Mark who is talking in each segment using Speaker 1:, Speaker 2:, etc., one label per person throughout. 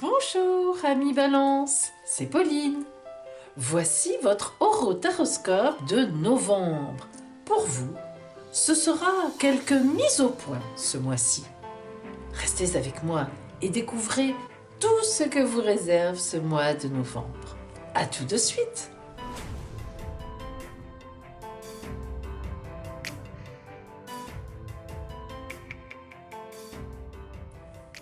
Speaker 1: Bonjour, amis Balance, c'est Pauline. Voici votre horotaroscope de novembre. Pour vous, ce sera quelques mises au point ce mois-ci. Restez avec moi et découvrez tout ce que vous réserve ce mois de novembre. À tout de suite.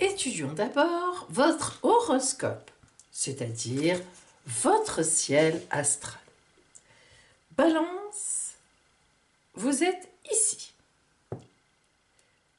Speaker 1: Étudions d'abord votre horoscope, c'est-à-dire votre ciel astral. Balance, vous êtes ici.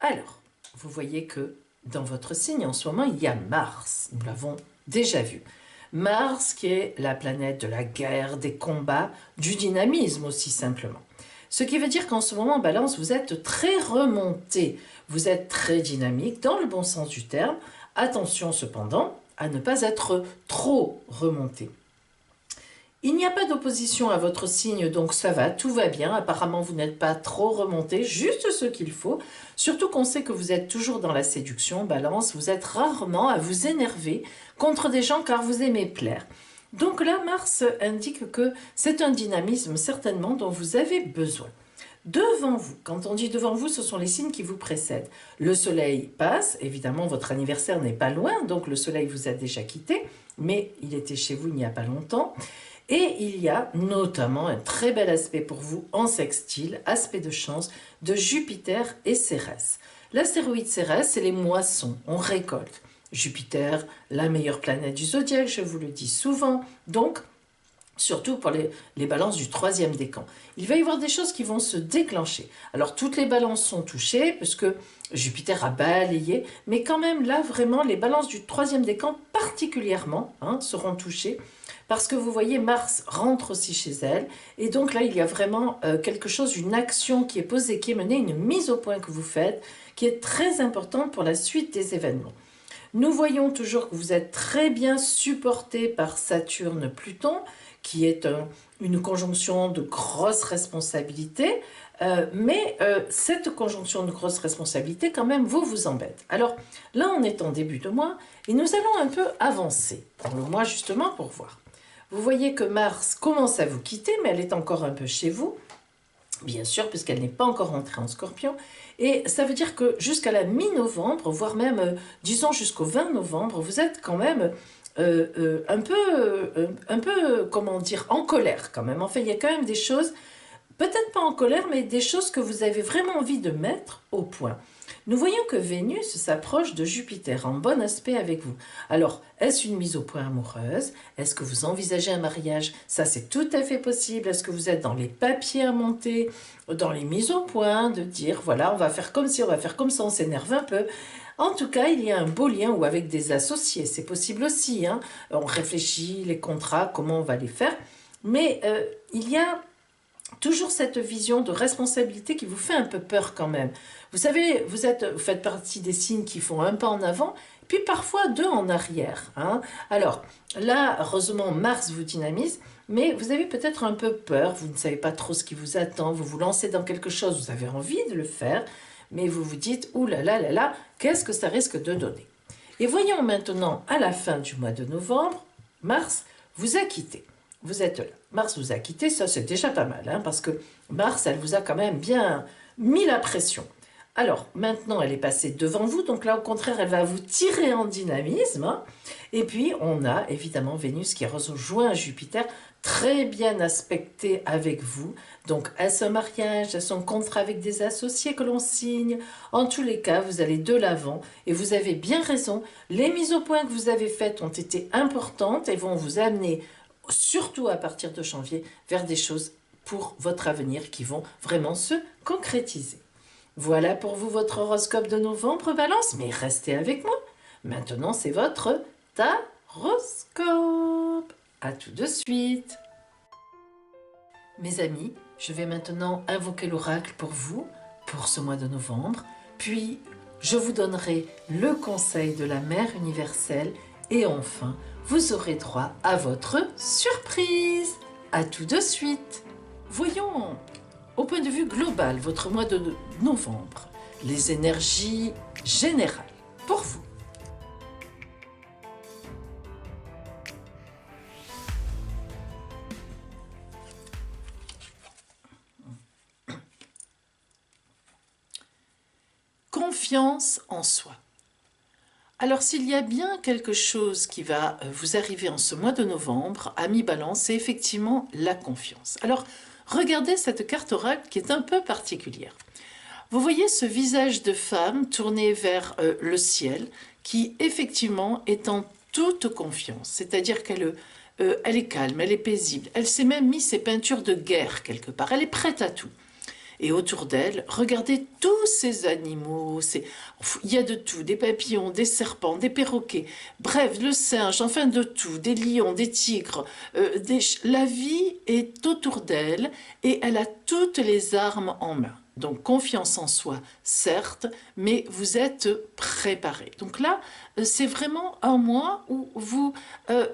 Speaker 1: Alors, vous voyez que dans votre signe en ce moment, il y a Mars, nous l'avons déjà vu. Mars qui est la planète de la guerre, des combats, du dynamisme aussi simplement. Ce qui veut dire qu'en ce moment, Balance, vous êtes très remonté, vous êtes très dynamique dans le bon sens du terme. Attention cependant à ne pas être trop remonté. Il n'y a pas d'opposition à votre signe, donc ça va, tout va bien. Apparemment, vous n'êtes pas trop remonté, juste ce qu'il faut. Surtout qu'on sait que vous êtes toujours dans la séduction, Balance. Vous êtes rarement à vous énerver contre des gens car vous aimez plaire. Donc là, Mars indique que c'est un dynamisme certainement dont vous avez besoin. Devant vous, quand on dit devant vous, ce sont les signes qui vous précèdent. Le soleil passe, évidemment votre anniversaire n'est pas loin, donc le soleil vous a déjà quitté, mais il était chez vous il n'y a pas longtemps. Et il y a notamment un très bel aspect pour vous en sextile, aspect de chance, de Jupiter et Cérès. L'astéroïde Cérès, c'est les moissons, on récolte. Jupiter, la meilleure planète du zodiaque, je vous le dis souvent. Donc, surtout pour les balances du troisième décan. Il va y avoir des choses qui vont se déclencher. Alors, toutes les balances sont touchées, parce que Jupiter a balayé, mais quand même, là, vraiment, les balances du troisième décan, particulièrement, seront touchées, parce que vous voyez, Mars rentre aussi chez elle, et donc là, il y a vraiment quelque chose, une action qui est posée, qui est menée, une mise au point que vous faites, qui est très importante pour la suite des événements. Nous voyons toujours que vous êtes très bien supporté par Saturne-Pluton, qui est une conjonction de grosse responsabilité, mais cette conjonction de grosse responsabilité, quand même, vous embête. Alors là, on est en début de mois, et nous allons un peu avancer dans le mois, justement, pour voir. Vous voyez que Mars commence à vous quitter, mais elle est encore un peu chez vous, bien sûr, puisqu'elle n'est pas encore entrée en Scorpion. Et ça veut dire que jusqu'à la mi-novembre, voire même, disons jusqu'au 20 novembre, vous êtes quand même un peu, comment dire, en colère quand même. Enfin, il y a quand même des choses, peut-être pas en colère, mais des choses que vous avez vraiment envie de mettre au point. Nous voyons que Vénus s'approche de Jupiter en bon aspect avec vous. Alors, est-ce une mise au point amoureuse? Est-ce que vous envisagez un mariage? Ça, c'est tout à fait possible. Est-ce que vous êtes dans les papiers à monter, dans les mises au point, de dire, voilà, on va faire comme ci, on va faire comme ça, on s'énerve un peu. En tout cas, il y a un beau lien, ou avec des associés, c'est possible aussi. On réfléchit les contrats, comment on va les faire. Mais il y a toujours cette vision de responsabilité qui vous fait un peu peur quand même. Vous savez, vous faites partie des signes qui font un pas en avant, puis parfois deux en arrière. Alors là, heureusement, Mars vous dynamise, mais vous avez peut-être un peu peur, vous ne savez pas trop ce qui vous attend, vous vous lancez dans quelque chose, vous avez envie de le faire, mais vous vous dites, ouh là là là là, qu'est-ce que ça risque de donner? Et voyons maintenant, à la fin du mois de novembre, Mars vous a quitté. Vous êtes là. Mars vous a quitté, ça c'est déjà pas mal, parce que Mars, elle vous a quand même bien mis la pression. Alors, maintenant, elle est passée devant vous, donc là, au contraire, elle va vous tirer en dynamisme. Et puis, on a évidemment Vénus qui rejoint Jupiter, très bien aspecté avec vous. Donc, est-ce un mariage, est-ce un contrat avec des associés que l'on signe? En tous les cas, vous allez de l'avant et vous avez bien raison. Les mises au point que vous avez faites ont été importantes et vont vous amener, surtout à partir de janvier, vers des choses pour votre avenir qui vont vraiment se concrétiser. Voilà pour vous votre horoscope de novembre, Balance, mais restez avec moi. Maintenant, c'est votre taroscope. À tout de suite. Mes amis, je vais maintenant invoquer l'oracle pour vous, pour ce mois de novembre, puis je vous donnerai le conseil de la Mère universelle et enfin, vous aurez droit à votre surprise. À tout de suite. Voyons, au point de vue global, votre mois de novembre, les énergies générales pour vous. confiance en soi. Alors s'il y a bien quelque chose qui va vous arriver en ce mois de novembre, ami Balance, c'est effectivement la confiance. Alors regardez cette carte oracle qui est un peu particulière. Vous voyez ce visage de femme tourné vers le ciel qui effectivement est en toute confiance, c'est-à-dire qu'elle elle est calme, elle est paisible, elle s'est même mis ses peintures de guerre quelque part, elle est prête à tout. Et autour d'elle, regardez tous ces animaux, il y a de tout, des papillons, des serpents, des perroquets, bref, le singe, enfin de tout, des lions, des tigres, la vie est autour d'elle et elle a toutes les armes en main. Donc confiance en soi, certes, mais vous êtes préparé. Donc là, c'est vraiment un mois où vous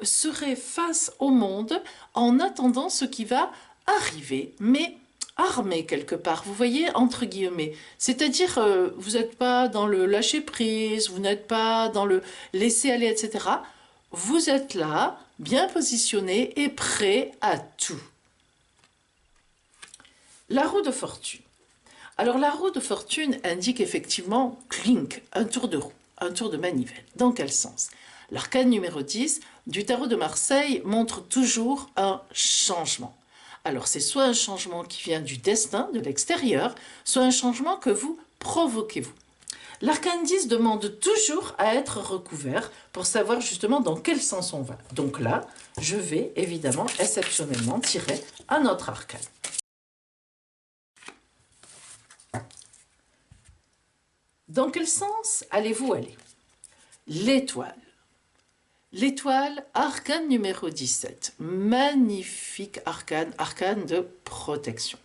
Speaker 1: serez face au monde en attendant ce qui va arriver, mais armé quelque part, vous voyez, entre guillemets. C'est-à-dire, vous n'êtes pas dans le lâcher-prise, vous n'êtes pas dans le laisser-aller, etc. Vous êtes là, bien positionné et prêt à tout. La roue de fortune. Alors la roue de fortune indique effectivement clink, un tour de roue, un tour de manivelle. Dans quel sens? L'arcane numéro 10 du tarot de Marseille montre toujours un changement. Alors c'est soit un changement qui vient du destin, de l'extérieur, soit un changement que vous provoquez vous. L'arcane 10 demande toujours à être recouvert pour savoir justement dans quel sens on va. Donc là, je vais évidemment exceptionnellement tirer un autre arcane. Dans quel sens allez-vous aller? L'étoile. L'étoile, arcane numéro 17. Magnifique arcane, arcane de protection.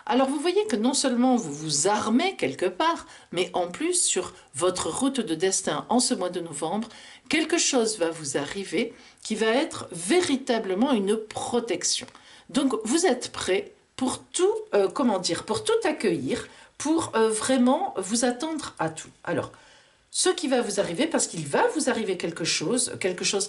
Speaker 1: Alors vous voyez que non seulement vous vous armez quelque part, mais en plus sur votre route de destin en ce mois de novembre, quelque chose va vous arriver qui va être véritablement une protection. Donc vous êtes prêt pour tout, pour tout accueillir, pour vraiment vous attendre à tout. Alors, ce qui va vous arriver, parce qu'il va vous arriver quelque chose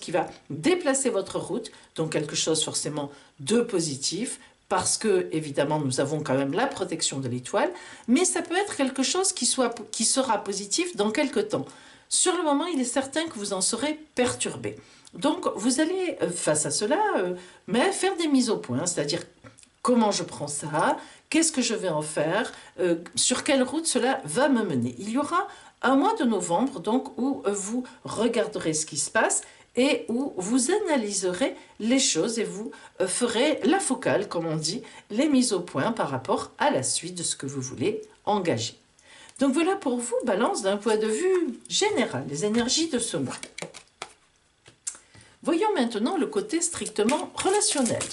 Speaker 1: qui va déplacer votre route, donc quelque chose forcément de positif, parce que, évidemment, nous avons quand même la protection de l'étoile, mais ça peut être quelque chose qui sera positif dans quelque temps. Sur le moment, il est certain que vous en serez perturbé. Donc, vous allez, face à cela, faire des mises au point, c'est-à-dire comment je prends ça, qu'est-ce que je vais en faire, sur quelle route cela va me mener. Il y aura un mois de novembre, donc, où vous regarderez ce qui se passe et où vous analyserez les choses et vous ferez la focale, comme on dit, les mises au point par rapport à la suite de ce que vous voulez engager. Donc voilà pour vous, Balance, d'un point de vue général, les énergies de ce mois. Voyons maintenant le côté strictement relationnel.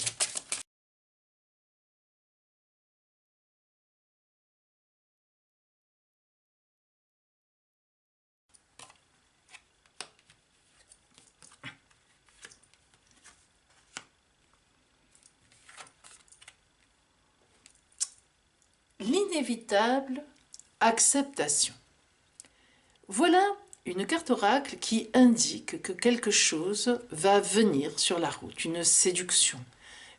Speaker 1: L'inévitable acceptation. Voilà une carte oracle qui indique que quelque chose va venir sur la route, une séduction,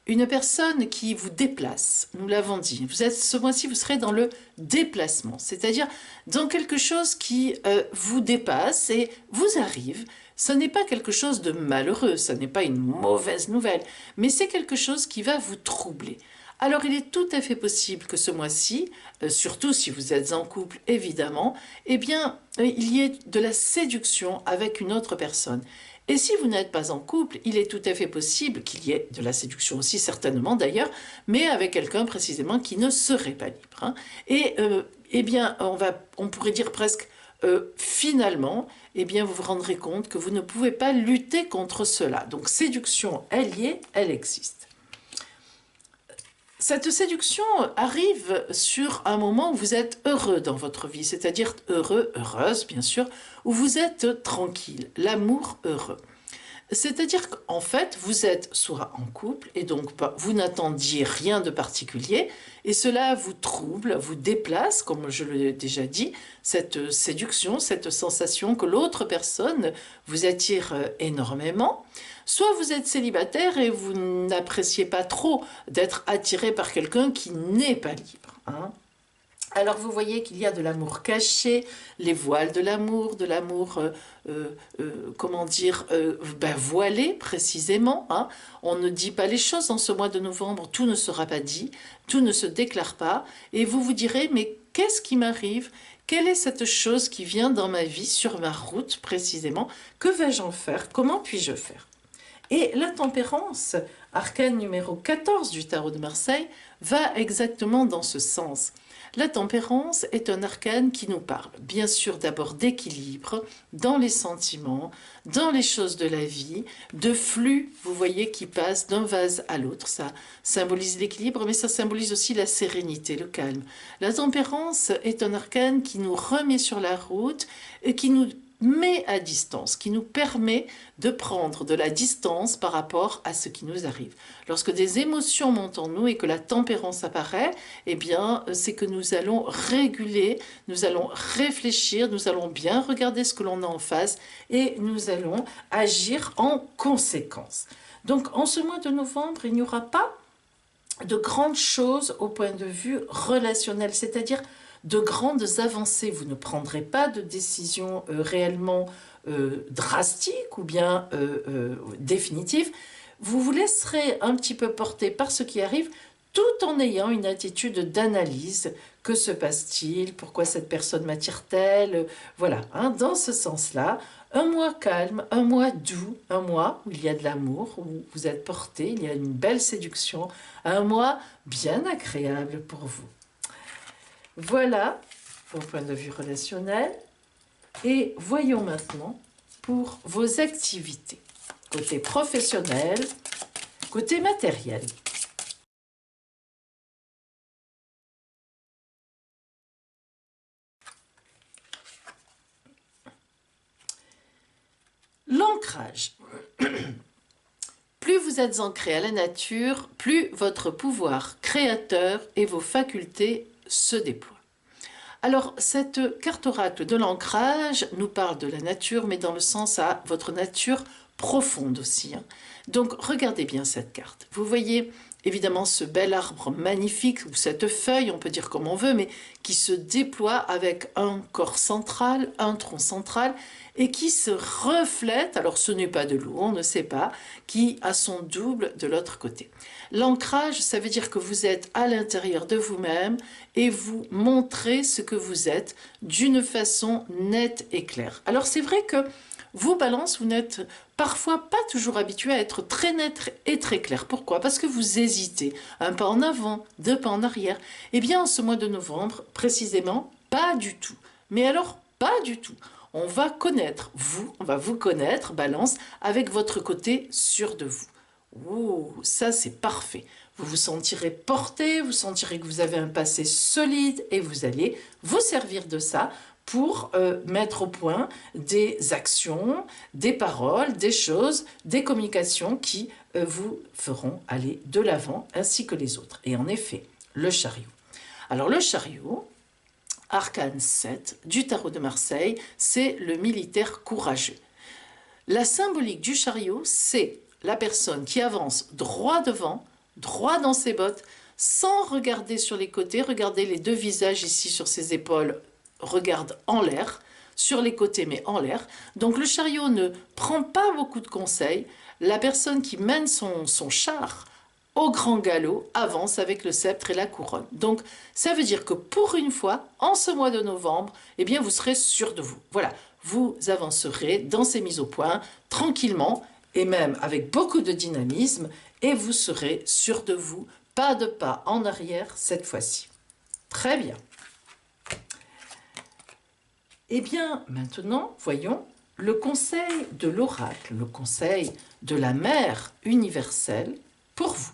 Speaker 1: une personne qui vous déplace, nous l'avons dit. Ce mois-ci, vous serez dans le déplacement, c'est-à-dire dans quelque chose qui vous dépasse et vous arrive. Ce n'est pas quelque chose de malheureux, ce n'est pas une mauvaise nouvelle, mais c'est quelque chose qui va vous troubler. Alors il est tout à fait possible que ce mois-ci, surtout si vous êtes en couple évidemment, eh bien il y ait de la séduction avec une autre personne. Et si vous n'êtes pas en couple, il est tout à fait possible qu'il y ait de la séduction aussi, certainement d'ailleurs, mais avec quelqu'un précisément qui ne serait pas libre. Hein. Et eh bien on pourrait dire presque finalement, eh bien vous vous rendrez compte que vous ne pouvez pas lutter contre cela. Donc séduction, elle y est, elle existe. Cette séduction arrive sur un moment où vous êtes heureux dans votre vie, c'est-à-dire heureux, heureuse bien sûr, où vous êtes tranquille, l'amour heureux. C'est-à-dire qu'en fait, vous êtes soit en couple et donc vous n'attendiez rien de particulier et cela vous trouble, vous déplace, comme je l'ai déjà dit, cette séduction, cette sensation que l'autre personne vous attire énormément. Soit vous êtes célibataire et vous n'appréciez pas trop d'être attiré par quelqu'un qui n'est pas libre. Hein. Alors vous voyez qu'il y a de l'amour caché, les voiles de l'amour, comment dire, voilé précisément. Hein. On ne dit pas les choses en ce mois de novembre, tout ne sera pas dit, tout ne se déclare pas. Et vous vous direz, mais qu'est-ce qui m'arrive? Quelle est cette chose qui vient dans ma vie, sur ma route précisément? Que vais-je en faire? Comment puis-je faire? Et la tempérance, arcane numéro 14 du tarot de Marseille, va exactement dans ce sens. La tempérance est un arcane qui nous parle, bien sûr d'abord d'équilibre dans les sentiments, dans les choses de la vie, de flux, vous voyez, qui passe d'un vase à l'autre. Ça symbolise l'équilibre, mais ça symbolise aussi la sérénité, le calme. La tempérance est un arcane qui nous remet sur la route et qui nous met à distance, qui nous permet de prendre de la distance par rapport à ce qui nous arrive. Lorsque des émotions montent en nous et que la tempérance apparaît, eh bien, c'est que nous allons réguler, nous allons réfléchir, nous allons bien regarder ce que l'on a en face et nous allons agir en conséquence. Donc, en ce mois de novembre, il n'y aura pas de grandes choses au point de vue relationnel, c'est-à-dire de grandes avancées. Vous ne prendrez pas de décision réellement drastique ou bien définitive. Vous vous laisserez un petit peu porter par ce qui arrive tout en ayant une attitude d'analyse. Que se passe-t-il? Pourquoi cette personne m'attire-t-elle? Voilà, hein, dans ce sens-là, un mois calme, un mois doux, un mois où il y a de l'amour, où vous êtes porté, il y a une belle séduction, un mois bien agréable pour vous. Voilà vos points de vue relationnels. Et voyons maintenant pour vos activités, côté professionnel, côté matériel. L'ancrage. Plus vous êtes ancré à la nature, plus votre pouvoir créateur et vos facultés se déploient. Alors, cette carte oracle de l'ancrage nous parle de la nature, mais dans le sens à votre nature profonde aussi. Hein. Donc, regardez bien cette carte. Vous voyez évidemment ce bel arbre magnifique, ou cette feuille, on peut dire comme on veut, mais qui se déploie avec un corps central, un tronc central, et qui se reflète, alors ce n'est pas de l'eau, on ne sait pas, qui a son double de l'autre côté. L'ancrage, ça veut dire que vous êtes à l'intérieur de vous-même et vous montrez ce que vous êtes d'une façon nette et claire. Alors c'est vrai que vous, Balance, vous n'êtes parfois pas toujours habitué à être très net et très clair. Pourquoi? Parce que vous hésitez, un pas en avant, deux pas en arrière. Eh bien, en ce mois de novembre, précisément, pas du tout. Mais alors, pas du tout. On va connaître vous, on va vous connaître, Balance, avec votre côté sûr de vous. Ouh, ça c'est parfait. Vous vous sentirez porté, vous sentirez que vous avez un passé solide et vous allez vous servir de ça pour mettre au point des actions, des paroles, des choses, des communications qui vous feront aller de l'avant ainsi que les autres. Et en effet, le chariot. Alors le chariot, arcane 7 du tarot de Marseille, c'est le militaire courageux. La symbolique du chariot, c'est la personne qui avance droit devant, droit dans ses bottes, sans regarder sur les côtés. Regardez les deux visages ici sur ses épaules, regarde en l'air, sur les côtés mais en l'air. Donc le chariot ne prend pas beaucoup de conseils. La personne qui mène son char au grand galop avance avec le sceptre et la couronne. Donc ça veut dire que pour une fois, en ce mois de novembre, eh bien vous serez sûr de vous. Voilà, vous avancerez dans ces mises au point tranquillement et même avec beaucoup de dynamisme et vous serez sûr de vous. Pas de pas en arrière cette fois-ci. Très bien. Eh bien, maintenant, voyons le conseil de l'oracle, le conseil de la mère universelle pour vous.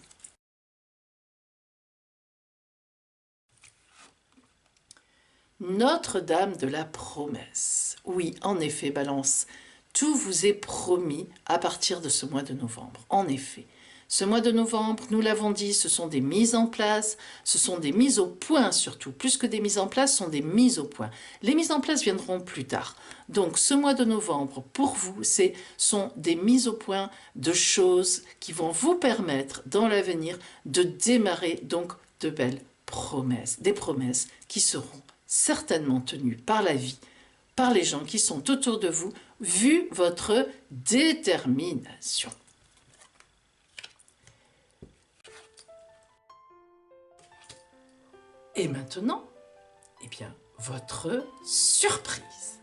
Speaker 1: Notre-Dame de la promesse. Oui, en effet, Balance, tout vous est promis à partir de ce mois de novembre. En effet, ce mois de novembre, nous l'avons dit, ce sont des mises en place, ce sont des mises au point surtout. Plus que des mises en place, ce sont des mises au point. Les mises en place viendront plus tard. Donc ce mois de novembre, pour vous, sont des mises au point de choses qui vont vous permettre dans l'avenir de démarrer donc de belles promesses, des promesses qui seront certainement tenues par la vie, par les gens qui sont autour de vous, vu votre détermination. Et maintenant, eh bien, votre surprise.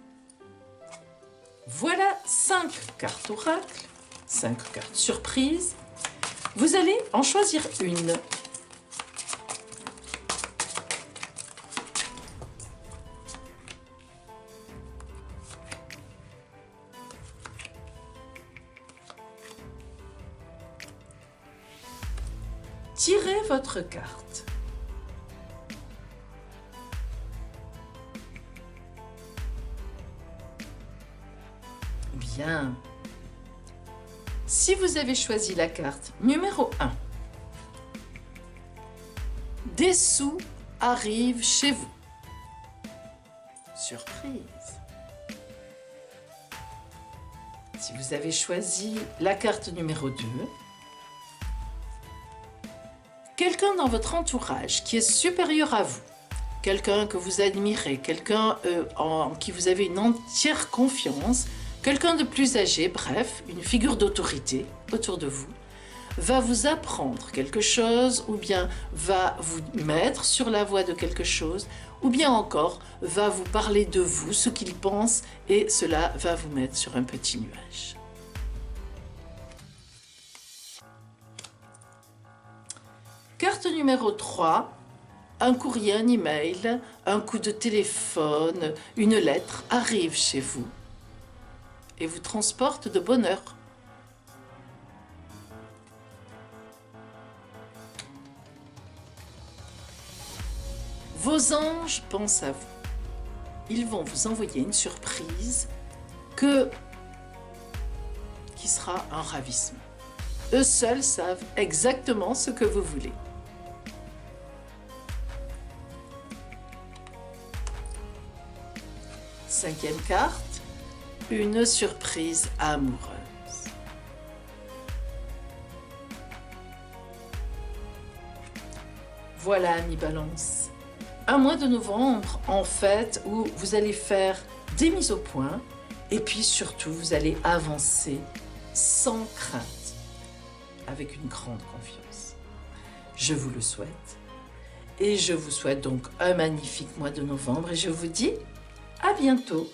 Speaker 1: Voilà 5 cartes oracles, 5 cartes surprises. Vous allez en choisir une. Tirez votre carte. Bien. Si vous avez choisi la carte numéro 1, des sous arrivent chez vous. Surprise. Si vous avez choisi la carte numéro 2, quelqu'un dans votre entourage qui est supérieur à vous, quelqu'un que vous admirez, quelqu'un en qui vous avez une entière confiance, quelqu'un de plus âgé, bref, une figure d'autorité autour de vous, va vous apprendre quelque chose ou bien va vous mettre sur la voie de quelque chose ou bien encore va vous parler de vous, ce qu'il pense et cela va vous mettre sur un petit nuage. Carte numéro 3, un courrier, un email, un coup de téléphone, une lettre arrive chez vous et vous transporte de bonheur. Vos anges pensent à vous. Ils vont vous envoyer une surprise qui sera un ravissement. Eux seuls savent exactement ce que vous voulez. Cinquième carte, une surprise amoureuse. Voilà, amis Balance, un mois de novembre, en fait, où vous allez faire des mises au point et puis surtout, vous allez avancer sans crainte, avec une grande confiance. Je vous le souhaite et je vous souhaite donc un magnifique mois de novembre et je vous dis à bientôt.